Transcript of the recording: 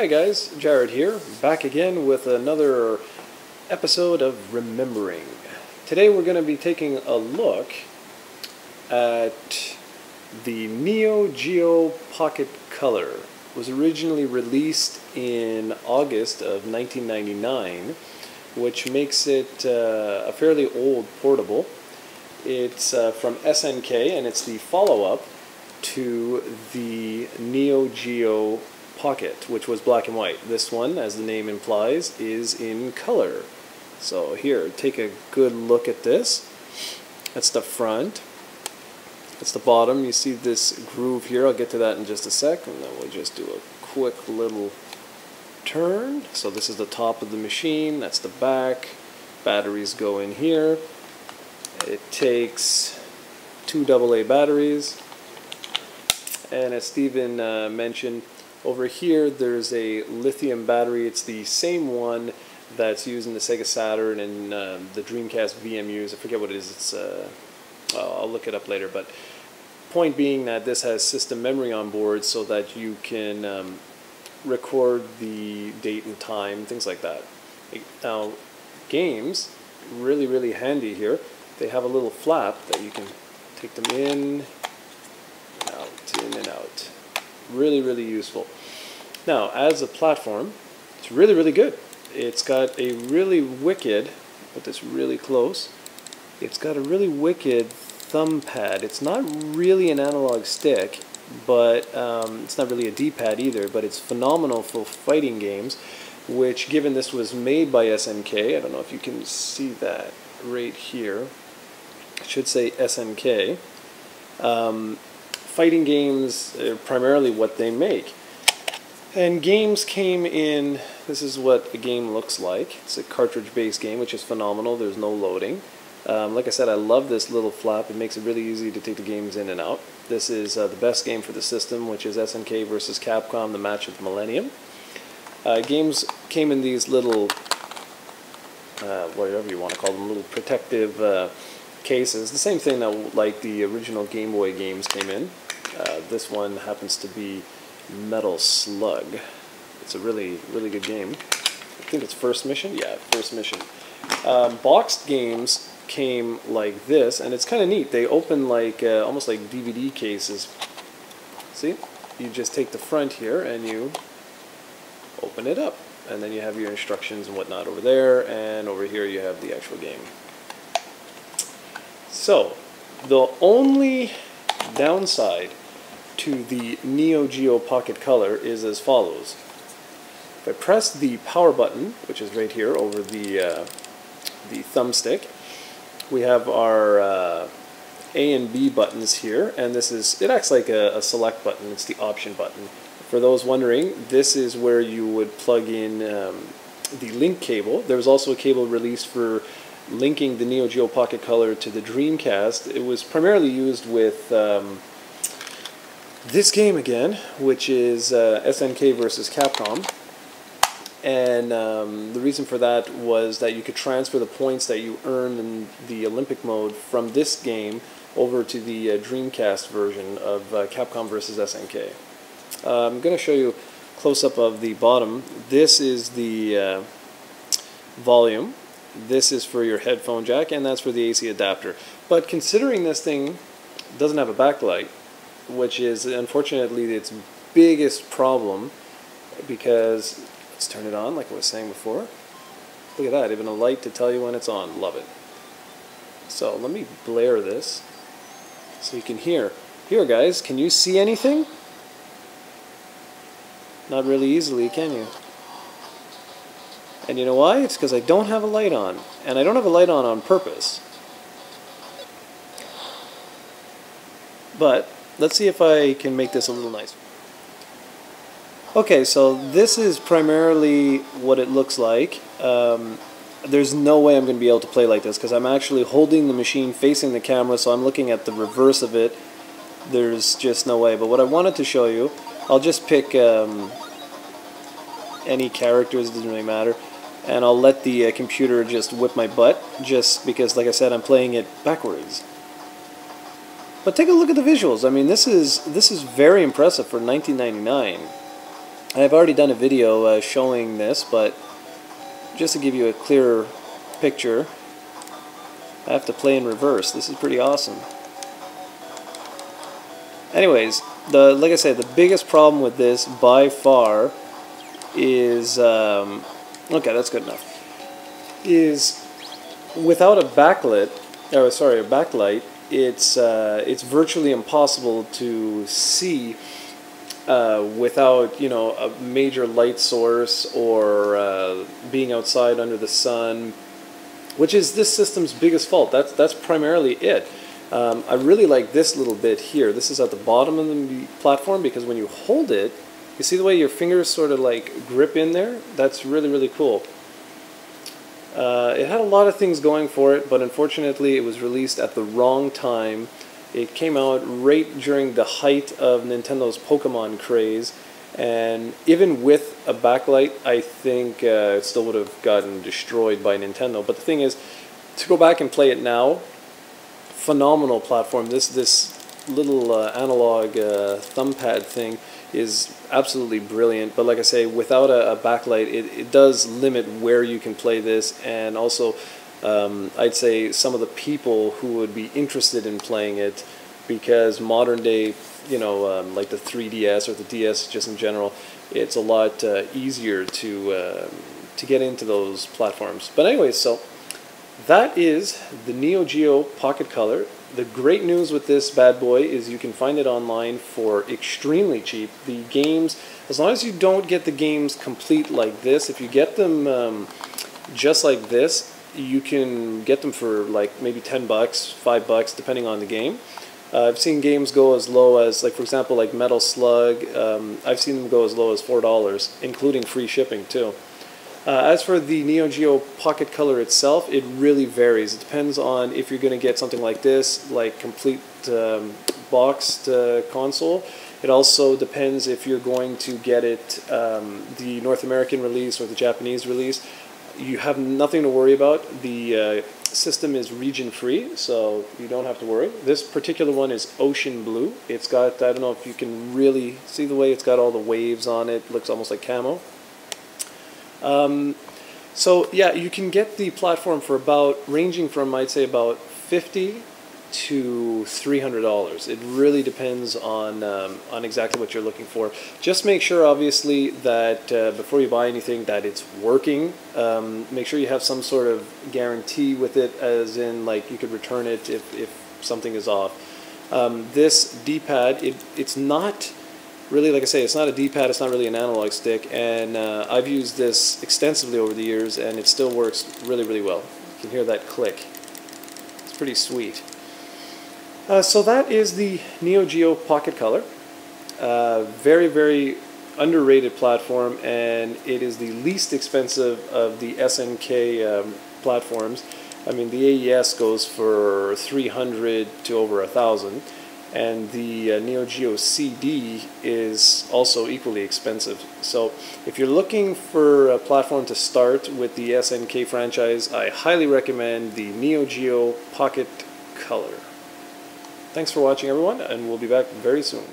Hi guys, Jarrod here, back again with another episode of Remembering. Today we're going to be taking a look at the Neo Geo Pocket Color. It was originally released in August of 1999, which makes it a fairly old portable. It's from SNK and it's the follow-up to the Neo Geo Pocket, which was black and white. This one, as the name implies, is in color. So here, take a good look at this. That's the front. That's the bottom. You see this groove here. I'll get to that in just a sec, and then we'll just do a quick little turn. So this is the top of the machine. That's the back. Batteries go in here. It takes 2 AA batteries. And as Steven mentioned, over here there's a lithium battery. It's the same one that's used in the Sega Saturn and the Dreamcast VMUs. I forget what it is. It's I'll look it up later. But point being that this has system memory on board so that you can record the date and time, things like that. Now, games, really handy here. They have a little flap that you can take them in and out. Really useful. Now, as a platform, it's really good. It's got a really wicked, put this really close, it's got a really wicked thumb pad. It's not really an analog stick, but it's not really a D-pad either, but it's phenomenal for fighting games, which, given this was made by SNK, I don't know if you can see that right here, I should say SNK, fighting games are primarily what they make. And games came in, this is what a game looks like. It's a cartridge-based game, which is phenomenal. There's no loading. Like I said, I love this little flap. It makes it really easy to take the games in and out. This is the best game for the system, which is SNK versus Capcom, the match of the millennium. Games came in these little, whatever you want to call them, little protective cases. The same thing that like the original Game Boy games came in. This one happens to be Metal Slug. It's a really good game. I think it's First Mission? Yeah, First Mission. Boxed games came like this, and it's kind of neat. They open like almost like DVD cases. See? You just take the front here and you open it up, and then you have your instructions and whatnot over there, and over here you have the actual game. So, the only downside to the Neo Geo Pocket Color is as follows. If I press the power button, which is right here over the thumbstick, we have our A and B buttons here, and this is, it acts like a select button. It's the option button. For those wondering, this is where you would plug in the link cable. There was also a cable released for linking the Neo Geo Pocket Color to the Dreamcast. It was primarily used with this game again, which is SNK versus Capcom. And the reason for that was that you could transfer the points that you earned in the Olympic mode from this game over to the Dreamcast version of Capcom versus SNK. I'm going to show you a close-up of the bottom. This is the volume. This is for your headphone jack, and that's for the AC adapter. But considering this thing doesn't have a backlight, which is unfortunately its biggest problem, because, let's turn it on like I was saying before. Look at that, even a light to tell you when it's on. Love it. So let me blare this so you can hear. Here guys, can you see anything? Not really easily, can you? And you know why? It's because I don't have a light on. And I don't have a light on purpose. But let's see if I can make this a little nicer. Okay, so this is primarily what it looks like. There's no way I'm going to be able to play like this because I'm actually holding the machine facing the camera, so I'm looking at the reverse of it. There's just no way. But what I wanted to show you, I'll just pick any characters, doesn't really matter, and I'll let the computer just whip my butt, just because, like I said, I'm playing it backwards. But take a look at the visuals. I mean, this is very impressive for 1999. I've already done a video showing this, but just to give you a clearer picture, I have to play in reverse. This is pretty awesome. Anyways, like I said, the biggest problem with this by far is okay, that's good enough. Is without a backlight, it's virtually impossible to see without, you know, a major light source or being outside under the sun, which is this system's biggest fault. That's primarily it. I really like this little bit here. This is at the bottom of the platform, because when you hold it, you see the way your fingers sort of like grip in there? That's really, really cool. It had a lot of things going for it, but unfortunately it was released at the wrong time. It came out right during the height of Nintendo's Pokemon craze, and even with a backlight, I think it still would have gotten destroyed by Nintendo. But the thing is, to go back and play it now, phenomenal platform. This little analog thumb pad thing is absolutely brilliant, but like I say, without a backlight, it does limit where you can play this, and also I'd say some of the people who would be interested in playing it, because modern day, you know, like the 3DS or the DS just in general, it's a lot easier to get into those platforms. But anyways, so that is the Neo Geo Pocket Color. The great news with this bad boy is you can find it online for extremely cheap. The games, as long as you don't get the games complete like this, if you get them just like this, you can get them for like maybe $10, $5, depending on the game. I've seen games go as low as, like for example, like Metal Slug. I've seen them go as low as $4, including free shipping too. As for the Neo Geo Pocket Color itself, it really varies. It depends on if you're going to get something like this, like complete boxed console. It also depends if you're going to get it the North American release or the Japanese release. You have nothing to worry about. The system is region free, so you don't have to worry. This particular one is ocean blue. It's got, I don't know if you can really see the way it's got all the waves on it. It looks almost like camo. So yeah, you can get the platform for about, ranging from, I'd say, about $50 to $300. It really depends on exactly what you're looking for. Just make sure, obviously, that before you buy anything, that it's working. Make sure you have some sort of guarantee with it, as in, like, you could return it if something is off. This D-pad, it's not really, like I say, it's not a D-pad, it's not really an analog stick, and I've used this extensively over the years, and it still works really, really well. You can hear that click. It's pretty sweet. So that is the Neo Geo Pocket Color. Very, very underrated platform, and it is the least expensive of the SNK platforms. I mean, the AES goes for $300 to over $1,000. And the Neo Geo CD is also equally expensive. So if you're looking for a platform to start with the SNK franchise, I highly recommend the Neo Geo Pocket Color. Thanks for watching, everyone, and we'll be back very soon.